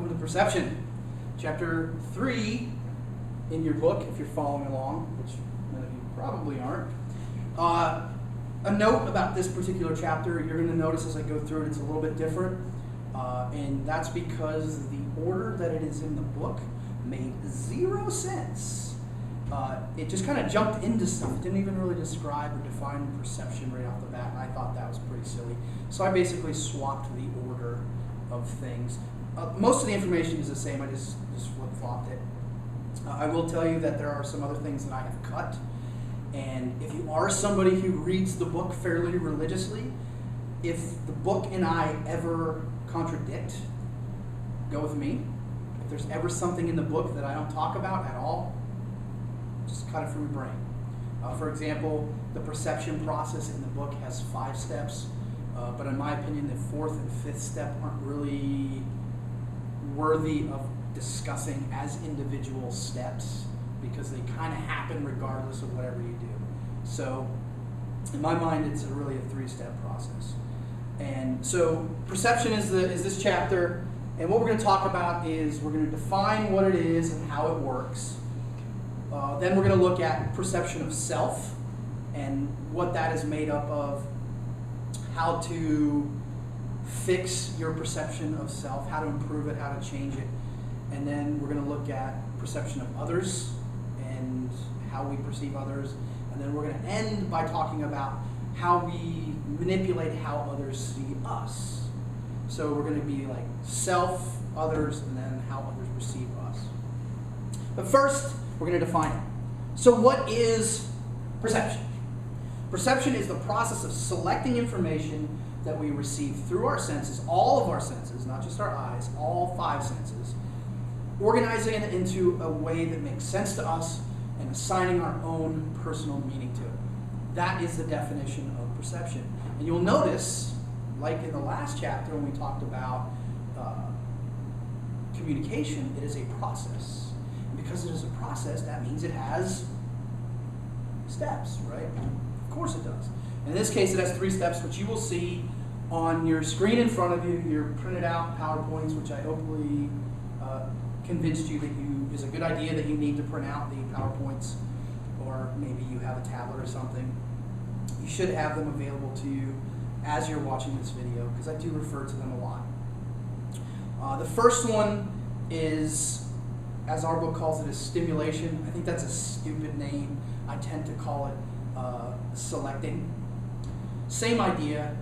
welcome to Perception. Chapter 3 in your book, if you're following along, which many of you probably aren't. A note about this particular chapter, you're going to notice as I go through it, it's a little bit different. And that's because the order that it is in the book made zero sense. It just kind of jumped into stuff. It didn't even really describe or define perception right off the bat, and I thought that was pretty silly. So I basically swapped the order of things. Most of the information is the same, I just flip-flopped it. I will tell you that there are some other things that I have cut, and if you are somebody who reads the book fairly religiously, if the book and I ever contradict, go with me. If there's ever something in the book that I don't talk about at all, just cut it from your brain. For example, the perception process in the book has 5 steps, but in my opinion, the 4th and 5th step aren't really worthy of discussing as individual steps because they kind of happen regardless of whatever you do. So, in my mind, it's really a 3-step process. And so, perception is this chapter, and what we're going to talk about is we're going to define what it is and how it works. Then we're going to look at perception of self and what that is made up of, how to fix your perception of self, how to improve it, how to change it. And then we're going to look at perception of others and how we perceive others. And then we're going to end by talking about how we manipulate how others see us. So we're going to be like self, others, and then how others perceive us. But first, we're going to define it. So what is perception? Perception is the process of selecting information that we receive through our senses, all of our senses, not just our eyes, all 5 senses, organizing it into a way that makes sense to us and assigning our own personal meaning to it. That is the definition of perception. And you'll notice, like in the last chapter when we talked about communication, it is a process. And because it is a process, that means it has steps, right? Of course it does. In this case, it has 3 steps, which you will see on your screen in front of you, your printed out PowerPoints, which I hopefully convinced you that is a good idea that you need to print out the PowerPoints, or maybe you have a tablet or something. You should have them available to you as you're watching this video, because I do refer to them a lot. The first one is, as our book calls it, is stimulation. I think that's a stupid name. I tend to call it selecting. Same idea,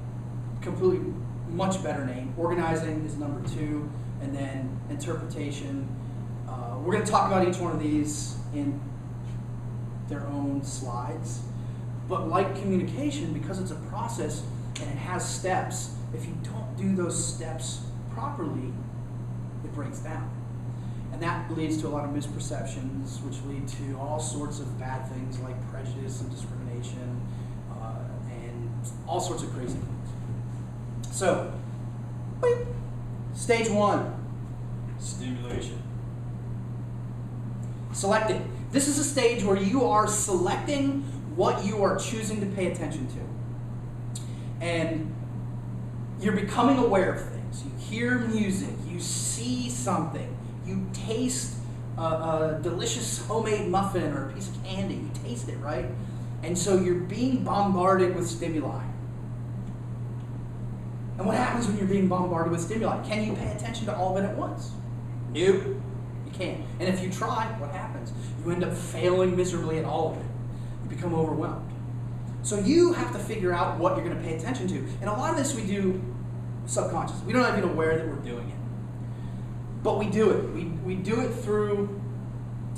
completely much better name. Organizing is number 2, and then interpretation. We're going to talk about each one of these in their own slides. But like communication, because it's a process and it has steps, if you don't do those steps properly, it breaks down. And that leads to a lot of misperceptions, which lead to all sorts of bad things like prejudice and discrimination, and all sorts of crazy things. So, stage 1. Stimulation. Selecting. This is a stage where you are selecting what you are choosing to pay attention to. And you're becoming aware of things. You hear music, you see something, you taste a delicious homemade muffin or a piece of candy. You taste it, right? And so you're being bombarded with stimuli. And what happens when you're being bombarded with stimuli? Can you pay attention to all of it at once? Nope, you can't. And if you try, what happens? You end up failing miserably at all of it. You become overwhelmed. So you have to figure out what you're going to pay attention to. And a lot of this we do subconsciously. We're not even aware that we're doing it. But we do it. We do it through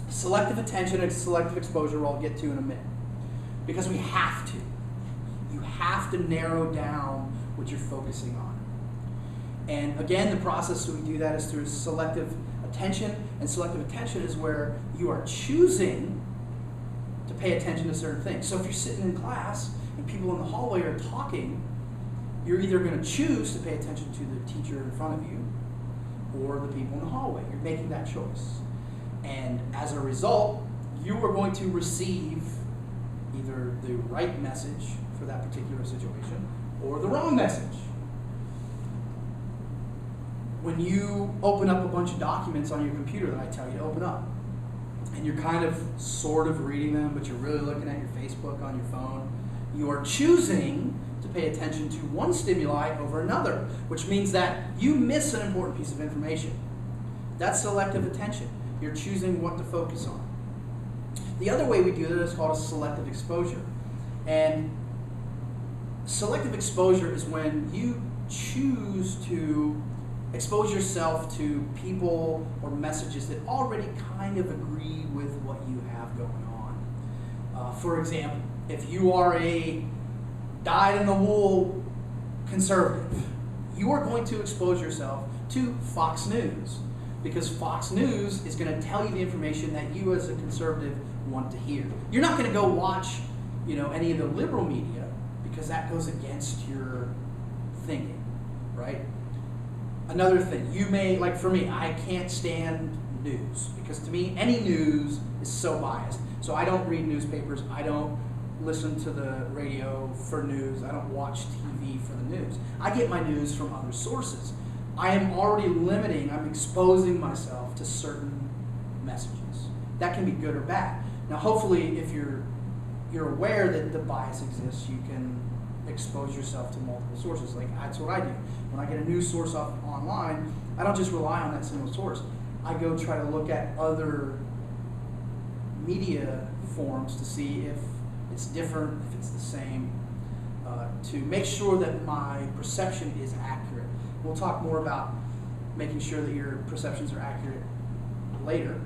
selective attention and selective exposure, we'll get to in a minute. Because we have to. You have to narrow down what you're focusing on. And again, the process we do that is through selective attention. And selective attention is where you are choosing to pay attention to certain things. So if you're sitting in class and people in the hallway are talking, you're either going to choose to pay attention to the teacher in front of you or the people in the hallway. You're making that choice. And as a result, you are going to receive either the right message for that particular situation or the wrong message. when you open up a bunch of documents on your computer that I tell you to open up, and you're kind of sort of reading them, but you're really looking at your Facebook on your phone, you are choosing to pay attention to one stimuli over another, which means that you miss an important piece of information. That's selective attention. You're choosing what to focus on. The other way we do that is called a selective exposure. And selective exposure is when you choose to expose yourself to people or messages that already kind of agree with what you have going on. For example, if you are a dyed-in-the-wool conservative, you are going to expose yourself to Fox News, because Fox News is going to tell you the information that you as a conservative want to hear. You're not going to go watch, any of the liberal media, because that goes against your thinking, right? Another thing, you may, like for me, I can't stand news, because to me, any news is so biased. So I don't read newspapers, I don't listen to the radio for news, I don't watch TV for the news. I get my news from other sources. I am already I'm exposing myself to certain messages. That can be good or bad. Now hopefully if you're aware that the bias exists, you can expose yourself to multiple sources. Like that's what I do. When I get a news source off online, I don't just rely on that single source. I go try to look at other media forms to see if it's different, if it's the same, to make sure that my perception is accurate. We'll talk more about making sure that your perceptions are accurate later,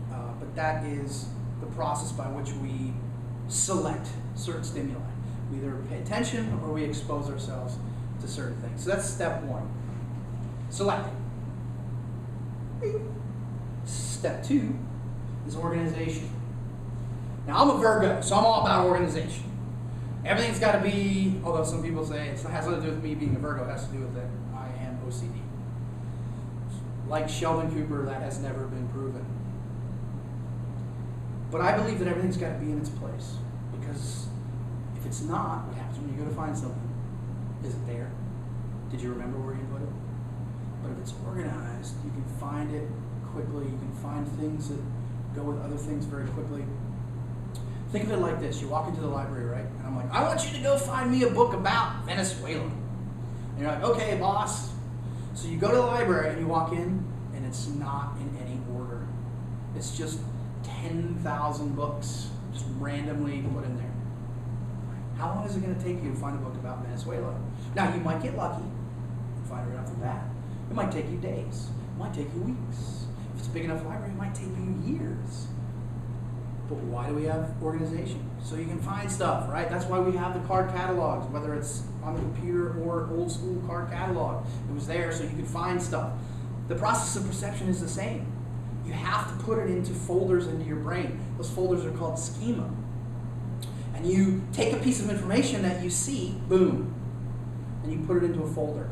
but that is the process by which we select certain stimuli. We either pay attention or we expose ourselves to certain things. So that's step one, selecting. Step two is organization. Now I'm a Virgo, so I'm all about organization. Everything's got to be, although some people say it has nothing to do with me being a Virgo, it has to do with that I am OCD. Like Sheldon Cooper, that has never been proven. But I believe that everything's got to be in its place, because if it's not, what happens when you go to find something? Is it there? Did you remember where you put it? But if it's organized, you can find it quickly. You can find things that go with other things very quickly. Think of it like this. You walk into the library, right? And I'm like, I want you to go find me a book about Venezuela. And you're like, okay, boss. So you go to the library and you walk in, and it's not in any order. It's just 10,000 books just randomly put in there. How long is it going to take you to find a book about Venezuela? Now, you might get lucky and find it right off the bat. It might take you days. It might take you weeks. If it's a big enough library, it might take you years. But why do we have organization? So you can find stuff, right? That's why we have the card catalogs, whether it's on the computer or old school card catalog. It was there so you could find stuff. The process of perception is the same. You have to put it into folders into your brain. Those folders are called schema. And you take a piece of information that you see, boom, and you put it into a folder.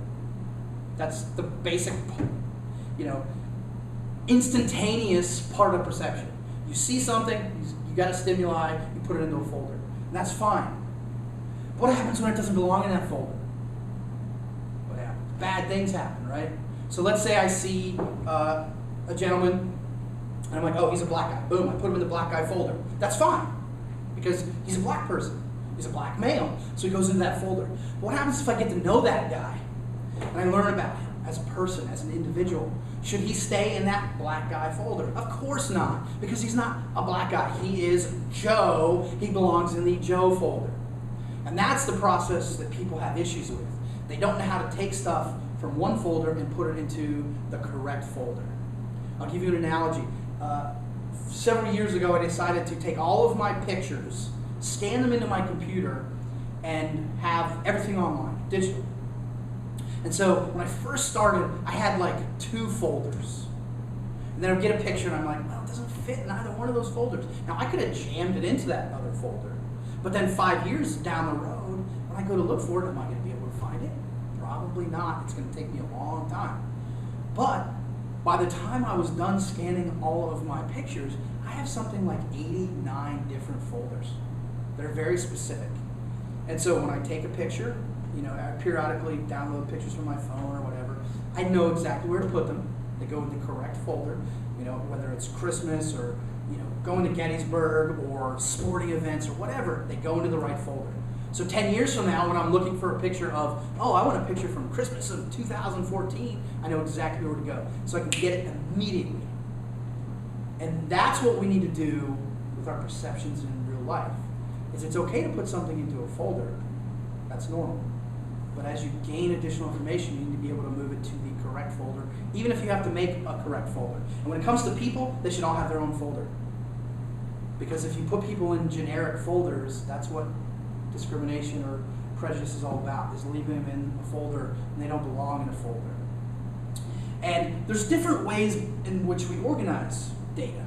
That's the basic, instantaneous part of perception. You see something, you got a stimuli, you put it into a folder. And that's fine. What happens when it doesn't belong in that folder? What happens? Bad things happen, right? So let's say I see a gentleman, and I'm like, oh, he's a black guy. Boom, I put him in the black guy folder. That's fine, because he's a black person. He's a black male, so he goes into that folder. But what happens if I get to know that guy, and I learn about him as a person, as an individual? Should he stay in that black guy folder? Of course not, because he's not a black guy. He is Joe. He belongs in the Joe folder. And that's the process that people have issues with. They don't know how to take stuff from one folder and put it into the correct folder. I'll give you an analogy. Several years ago, I decided to take all of my pictures, scan them into my computer, and have everything online, digital. And so when I first started, I had like 2 folders. And then I would get a picture and I'm like, well, it doesn't fit in either one of those folders. Now I could have jammed it into that other folder. But then 5 years down the road, when I go to look for it, am I going to be able to find it? Probably not. It's going to take me a long time. But by the time I was done scanning all of my pictures, I have something like 89 different folders that are very specific. And so when I take a picture, I periodically download pictures from my phone or whatever, I know exactly where to put them. They go in the correct folder, whether it's Christmas or, going to Gettysburg or sporting events or whatever, they go into the right folder. So 10 years from now, when I'm looking for a picture of, I want a picture from Christmas of 2014, I know exactly where to go. So I can get it immediately. And that's what we need to do with our perceptions in real life. Is it's okay to put something into a folder. That's normal. But as you gain additional information, you need to be able to move it to the correct folder, even if you have to make a correct folder. And when it comes to people, they should all have their own folder. Because if you put people in generic folders, that's what discrimination or prejudice is all about, is leaving them in a folder and they don't belong in a folder. And there's different ways in which we organize data.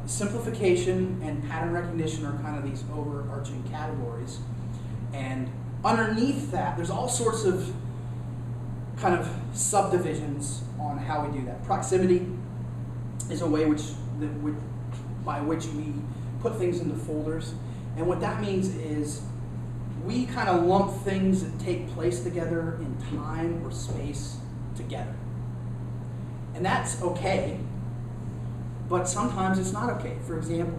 Simplification and pattern recognition are kind of these overarching categories. And underneath that, there's all sorts of kind of subdivisions on how we do that. Proximity is a way by which we put things into folders. And what that means is we kind of lump things that take place together in time or space together. And that's okay, but sometimes it's not okay. For example,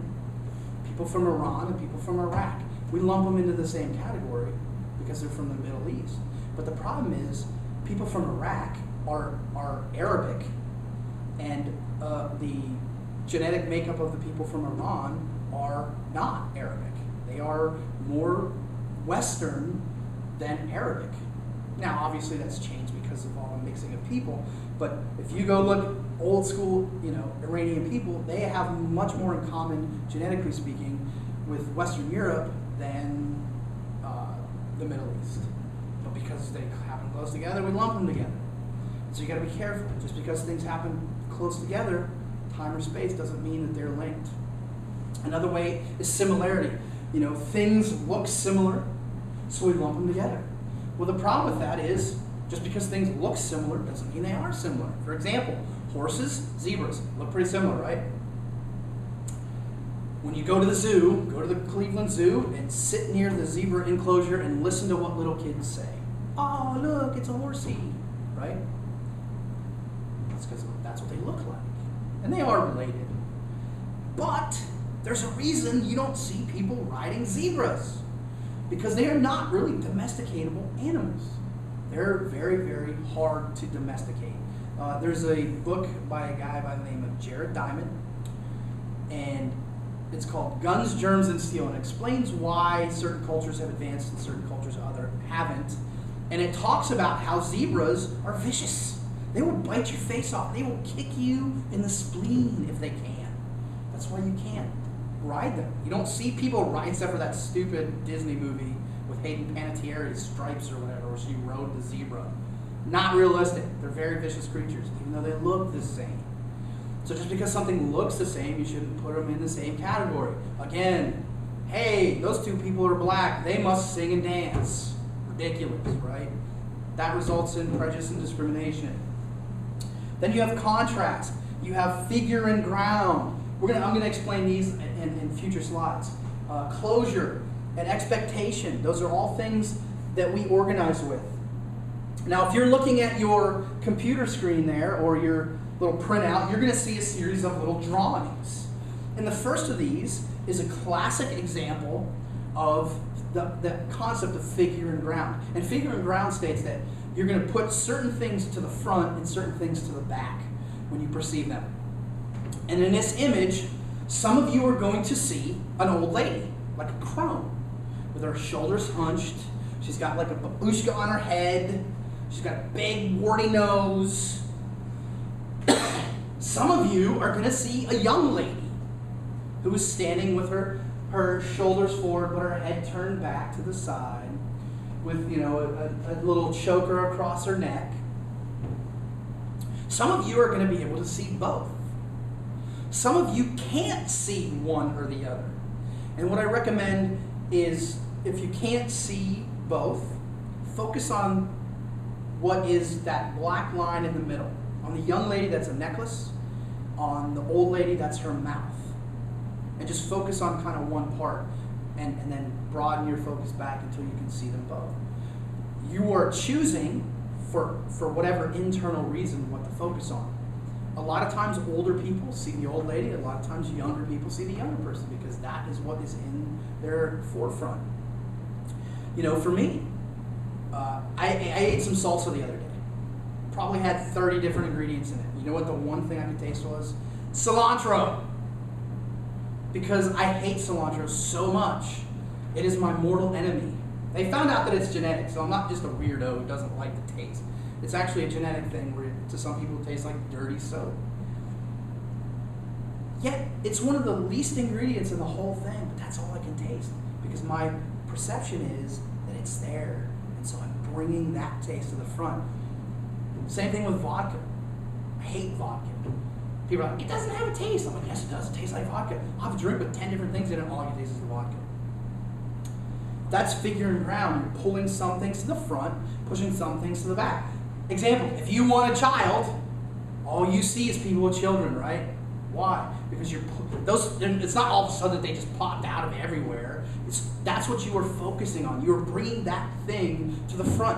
people from Iran and people from Iraq, we lump them into the same category because they're from the Middle East. But the problem is people from Iraq are Arabic, and the genetic makeup of the people from Iran are not Arabic. They are more Western than Arabic. Now, obviously, that's changed because of all the mixing of people. But if you go look old school, Iranian people, they have much more in common, genetically speaking, with Western Europe than the Middle East. But because they happen close together, we lump them together. So you got to be careful. Just because things happen close together, time or space doesn't mean that they're linked. Another way is similarity. Things look similar, so we lump them together. Well, the problem with that is just because things look similar doesn't mean they are similar. For example, horses, zebras look pretty similar, right? When you go to the zoo, go to the Cleveland Zoo and sit near the zebra enclosure and listen to what little kids say. Oh, look, it's a horsey, right? That's because that's what they look like. And they are related. But there's a reason you don't see people riding zebras. Because they are not really domesticatable animals. They're very, very hard to domesticate. There's a book by a guy by the name of Jared Diamond, and it's called Guns, Germs, and Steel, and it explains why certain cultures have advanced and certain cultures haven't. And it talks about how zebras are vicious. They will bite your face off. They will kick you in the spleen if they can. That's why you can't ride them. You don't see people ride, except for that stupid Disney movie with Hayden Panettiere's Stripes or whatever, where she rode the zebra. Not realistic. They're very vicious creatures, even though they look the same. So just because something looks the same, you shouldn't put them in the same category. Again, hey, those two people are black. They must sing and dance. Ridiculous, right? That results in prejudice and discrimination. Then you have contrast. You have figure and ground. I'm going to explain these in future slides. Closure and expectation. Those are all things that we organize with. Now, if you're looking at your computer screen there or your little printout, you're going to see a series of little drawings. And the first of these is a classic example of the concept of figure and ground. And figure and ground states that you're going to put certain things to the front and certain things to the back when you perceive them. And in this image, some of you are going to see an old lady, like a crone, with her shoulders hunched. She's got like a babushka on her head. She's got a big warty nose. Some of you are going to see a young lady who is standing with her shoulders forward, but her head turned back to the side, with a little choker across her neck. Some of you are going to be able to see both. Some of you can't see one or the other. And what I recommend is, if you can't see both, focus on what is that black line in the middle. On the young lady, that's a necklace. On the old lady, that's her mouth. And just focus on kind of one part, and then broaden your focus back until you can see them both. You are choosing for whatever internal reason what to focus on. A lot of times older people see the old lady, a lot of times younger people see the younger person because that is what is in their forefront. You know, for me, I ate some salsa the other day. Probably had 30 different ingredients in it. You know what the one thing I could taste was? Cilantro. Because I hate cilantro so much. It is my mortal enemy. They found out that it's genetic, so I'm not just a weirdo who doesn't like the taste. It's actually a genetic thing where to some people it tastes like dirty soap. Yet, it's one of the least ingredients in the whole thing, but that's all I can taste. Because my perception is that it's there. And so I'm bringing that taste to the front. Same thing with vodka. I hate vodka. People are like, it doesn't have a taste. I'm like, yes, it does. It tastes like vodka. I'll have a drink with 10 different things in it, and all I can taste is the vodka. That's figuring ground. You're pulling some things to the front, pushing some things to the back. Example, if you want a child, all you see is people with children, right? Why? Because it's not all of a sudden that they just popped out of everywhere. That's what you are focusing on. You're bringing that thing to the front.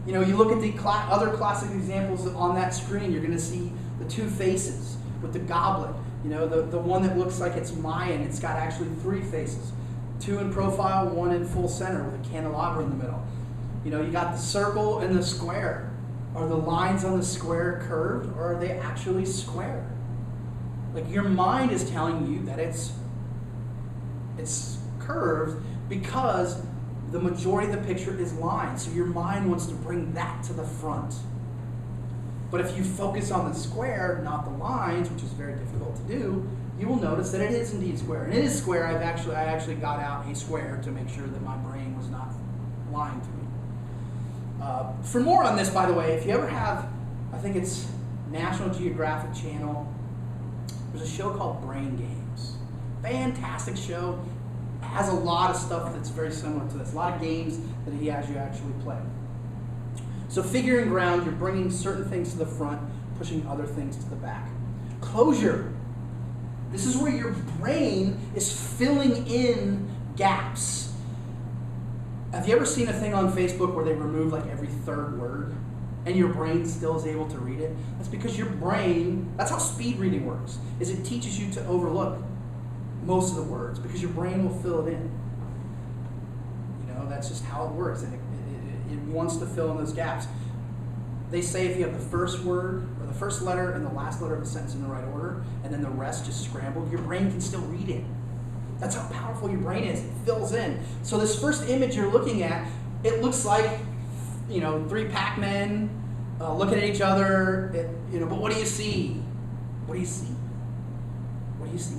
You know, you look at the other classic examples on that screen, you're going to see the two faces with the goblet. You know, the one that looks like it's Mayan, it's got actually three faces. Two in profile, one in full center with a candelabra in the middle. You know, you got the circle and the square. Are the lines on the square curved or are they actually square? Like your mind is telling you that it's curved because the majority of the picture is lines. So your mind wants to bring that to the front. But if you focus on the square, not the lines, which is very difficult to do, you will notice that it is indeed square. And it is square. I actually got out a square to make sure that my brain was not lying to me. For more on this, by the way, if you ever have, I think it's National Geographic Channel, there's a show called Brain Games. Fantastic show. Has a lot of stuff that's very similar to this. A lot of games that he has you actually play. So figuring ground, you're bringing certain things to the front, pushing other things to the back. Closure. This is where your brain is filling in gaps. Have you ever seen a thing on Facebook where they remove like every third word and your brain still is able to read it? That's because your brain, that's how speed reading works, is it teaches you to overlook most of the words because your brain will fill it in. You know, that's just how it works. And it wants to fill in those gaps. They say if you have the first word or the first letter and the last letter of a sentence in the right order and then the rest just scrambled, your brain can still read it. That's how powerful your brain is. It fills in. So this first image you're looking at, it looks like, you know, three Pac-Men looking at each other. But what do you see? What do you see? What do you see?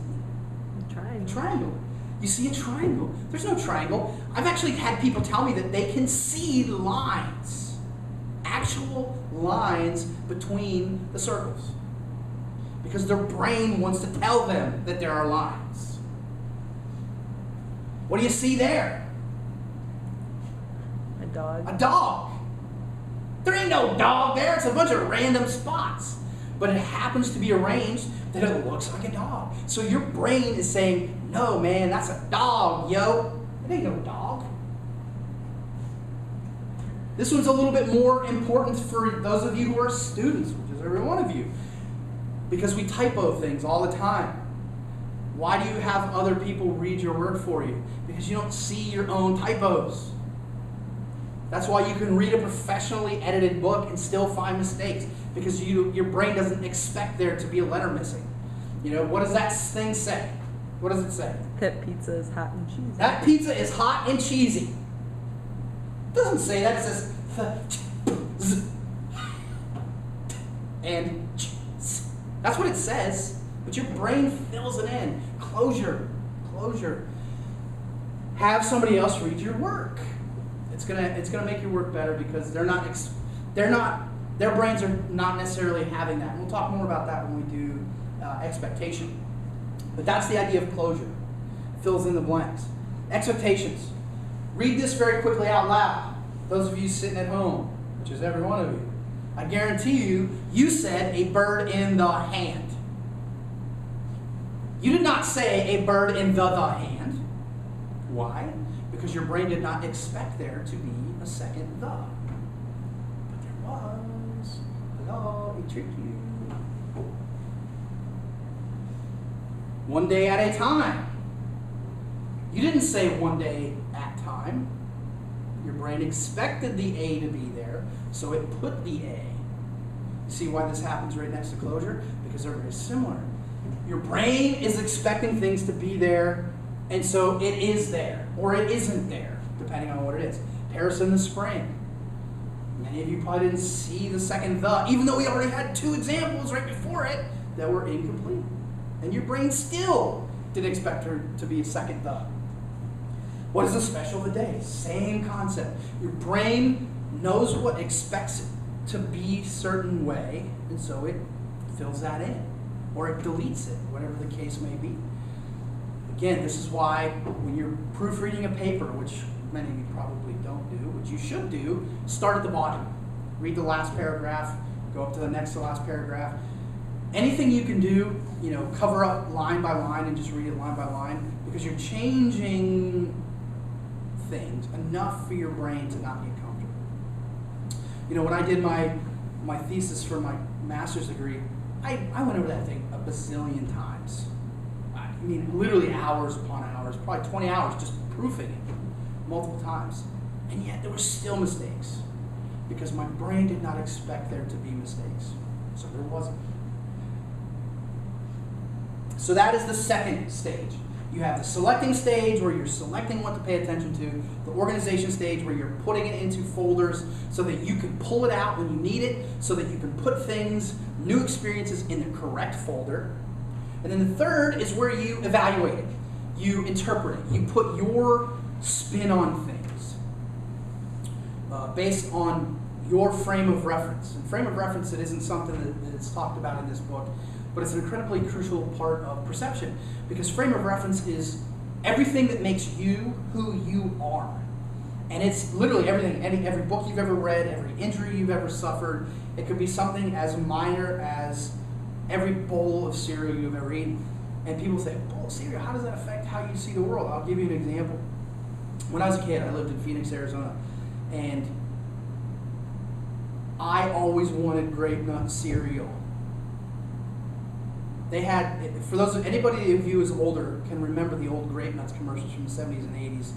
A triangle. You see a triangle. There's no triangle. I've actually had people tell me that they can see lines, actual lines between the circles, because their brain wants to tell them that there are lines. What do you see there? A dog. A dog. There ain't no dog there. It's a bunch of random spots. But it happens to be arranged that it looks like a dog. So your brain is saying, no, man, that's a dog, yo. It ain't no dog. This one's a little bit more important for those of you who are students, which is every one of you, because we typo things all the time. Why do you have other people read your work for you? Because you don't see your own typos. That's why you can read a professionally edited book and still find mistakes, because your brain doesn't expect there to be a letter missing. You know, what does that thing say? What does it say? That pizza is hot and cheesy. That pizza is hot and cheesy. It doesn't say that. It says and that's what it says. But your brain fills it in. Closure. Have somebody else read your work. It's gonna make your work better because their brains are not necessarily having that. And we'll talk more about that when we do expectation. But that's the idea of closure. Fills in the blanks. Expectations. Read this very quickly out loud. Those of you sitting at home, which is every one of you. I guarantee you said a bird in the hand. You did not say a bird in the hand. Why? Because your brain did not expect there to be a second the. But there was. Hello, he tricked you. One day at a time. You didn't say one day at time. Your brain expected the A to be there, so it put the A. See why this happens right next to closure? Because they're very similar. Your brain is expecting things to be there, and so it is there, or it isn't there, depending on what it is. Paris in the spring. Many of you probably didn't see the second the, even though we already had 2 examples right before it that were incomplete. And your brain still didn't expect her to be a second the. What is the special of the day? Same concept. Your brain knows what expects it to be a certain way, and so it fills that in, or it deletes it, whatever the case may be. Again, this is why when you're proofreading a paper, which many of you probably don't do, which you should do, start at the bottom. Read the last paragraph, go up to the next to last paragraph. Anything you can do, cover up line by line and just read it line by line, because you're changing things enough for your brain to not get comfortable. When I did my thesis for my master's degree, I went over that thing a bazillion times. I mean, literally hours upon hours, probably 20 hours just proofing it multiple times. And yet there were still mistakes because my brain did not expect there to be mistakes. So there wasn't. So that is the second stage. You have the selecting stage where you're selecting what to pay attention to, the organization stage where you're putting it into folders so that you can pull it out when you need it, so that you can put things, new experiences in the correct folder. And then the third is where you evaluate it. You interpret it. You put your spin on things based on your frame of reference. And frame of reference, it isn't something that's talked about in this book, but it's an incredibly crucial part of perception, because frame of reference is everything that makes you who you are. And it's literally everything, every book you've ever read, every injury you've ever suffered. It could be something as minor as every bowl of cereal you've ever eaten. And people say, bowl of cereal, how does that affect how you see the world? I'll give you an example. When I was a kid, I lived in Phoenix, Arizona, and I always wanted grape nut cereal. They had, for those, anybody of you who's older can remember the old Grape Nuts commercials from the 70s and 80s.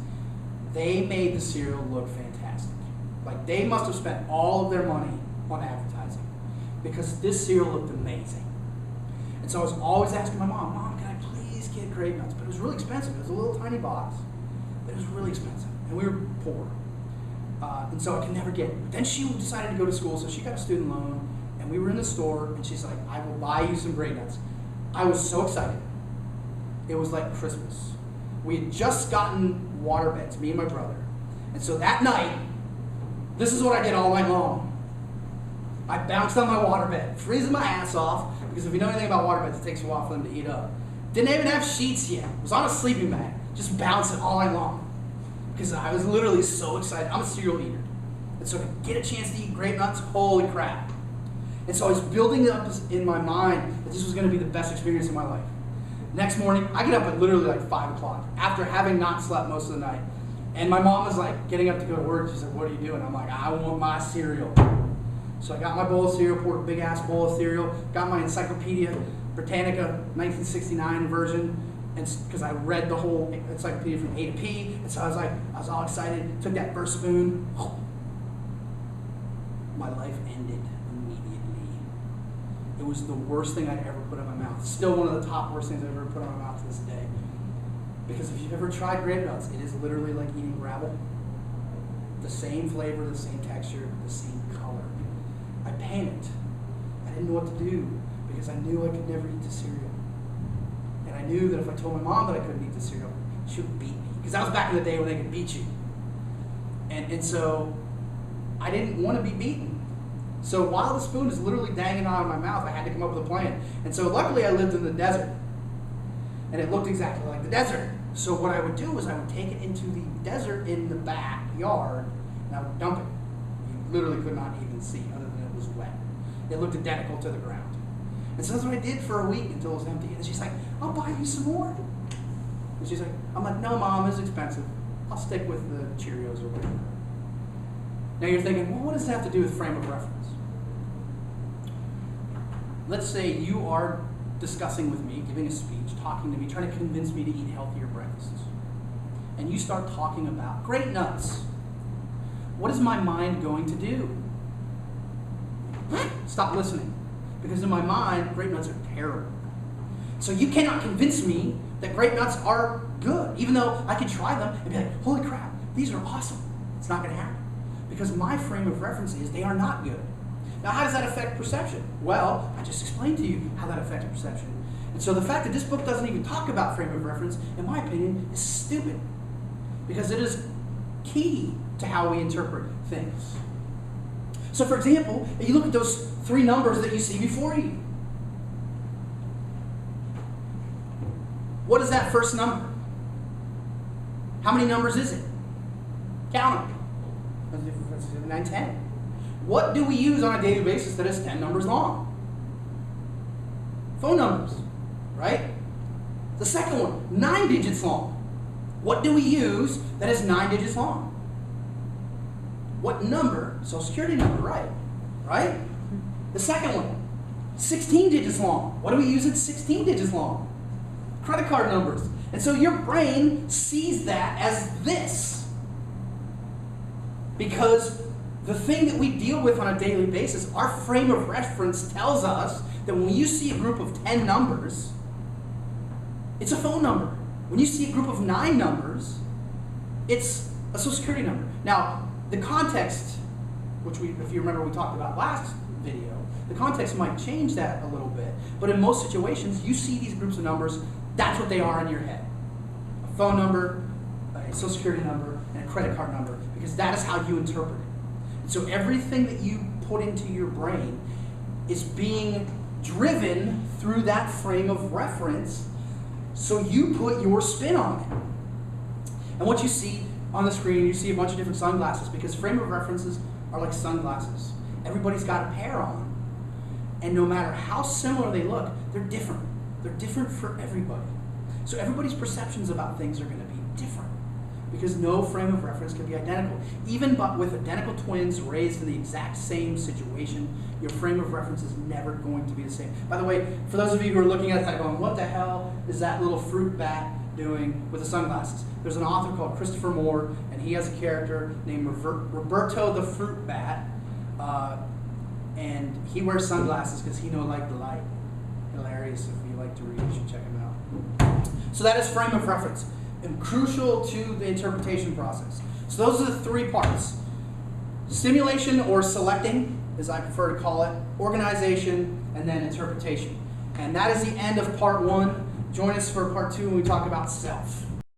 They made the cereal look fantastic. Like, they must have spent all of their money on advertising because this cereal looked amazing. And so I was always asking my mom, can I please get Grape Nuts? But it was really expensive. It was a little tiny box, but it was really expensive. And we were poor. And so I could never get it. But then she decided to go to school, so she got a student loan, and we were in the store, and she's like, I will buy you some Grape Nuts. I was so excited. It was like Christmas. We had just gotten water beds, me and my brother. And so that night, this is what I did all night long. I bounced on my water bed, freezing my ass off, because if you know anything about water beds, it takes a while for them to heat up. Didn't even have sheets yet. Was on a sleeping bag, just bouncing all night long. Because I was literally so excited. I'm a cereal eater. And so to get a chance to eat Grape Nuts, holy crap. And so I was building it up in my mind that this was going to be the best experience of my life. Next morning, I get up at literally like 5 o'clock after having not slept most of the night. And my mom was like getting up to go to work. She's like, what are you doing? I'm like, I want my cereal. So I got my bowl of cereal, poured a big ass bowl of cereal, got my Encyclopedia Britannica 1969 version, and because I read the whole encyclopedia from A to P. And so I was all excited, took that first spoon. My life ended immediately. It was the worst thing I'd ever put in my mouth. Still one of the top worst things I've ever put in my mouth to this day. Because if you've ever tried Grape Nuts, it is literally like eating gravel. The same flavor, the same texture, the same color. I panicked. I didn't know what to do because I knew I could never eat the cereal. And I knew that if I told my mom that I couldn't eat the cereal, she would beat me. Because that was back in the day when they could beat you. And so I didn't want to be beaten. So while the spoon is literally dangling out of my mouth, I had to come up with a plan. And so luckily I lived in the desert. And it looked exactly like the desert. So what I would do is I would take it into the desert in the backyard, and I would dump it. You literally could not even see, other than it was wet. It looked identical to the ground. And so that's what I did for a week until it was empty. And she's like, I'll buy you some more. And she's like, I'm like, no, Mom, it's expensive. I'll stick with the Cheerios or whatever. Now you're thinking, well, what does that have to do with frame of reference? Let's say you are discussing with me, giving a speech, talking to me, trying to convince me to eat healthier breakfasts. And you start talking about grape nuts. What is my mind going to do? Stop listening. Because in my mind, grape nuts are terrible. So you cannot convince me that grape nuts are good, even though I could try them and be like, holy crap, these are awesome. It's not going to happen. Because my frame of reference is they are not good. Now, how does that affect perception? Well, I just explained to you how that affected perception. And so the fact that this book doesn't even talk about frame of reference, in my opinion, is stupid. Because it is key to how we interpret things. So for example, if you look at those 3 numbers that you see before you. What is that first number? How many numbers is it? Count them. 9, 10. What do we use on a daily basis that is 10 numbers long? Phone numbers, right? The second one, 9 digits long. What do we use that is 9 digits long? What number? Social Security number, right? Right? The second one, 16 digits long. What do we use that's 16 digits long? Credit card numbers. And so your brain sees that as this. Because the thing that we deal with on a daily basis, our frame of reference tells us that when you see a group of 10 numbers, it's a phone number. When you see a group of 9 numbers, it's a Social Security number. Now, the context, which if you remember we talked about last video, the context might change that a little bit, but in most situations, you see these groups of numbers, that's what they are in your head. A phone number, a Social Security number, and a credit card number, because that is how you interpret it. And so everything that you put into your brain is being driven through that frame of reference, so you put your spin on it. And what you see on the screen, you see a bunch of different sunglasses, because frame of references are like sunglasses. Everybody's got a pair on. And no matter how similar they look, they're different. They're different for everybody. So everybody's perceptions about things are going to be different, because no frame of reference can be identical. Even but with identical twins raised in the exact same situation, your frame of reference is never going to be the same. By the way, for those of you who are looking at that going, what the hell is that little fruit bat doing with the sunglasses? There's an author called Christopher Moore, and he has a character named Roberto the Fruit Bat, and he wears sunglasses because he don't like the light. Hilarious. If you like to read, you should check him out. So that is frame of reference, and crucial to the interpretation process. So those are the 3 parts. Stimulation, or selecting, as I prefer to call it, organization, and then interpretation. And that is the end of part 1. Join us for part 2 when we talk about self.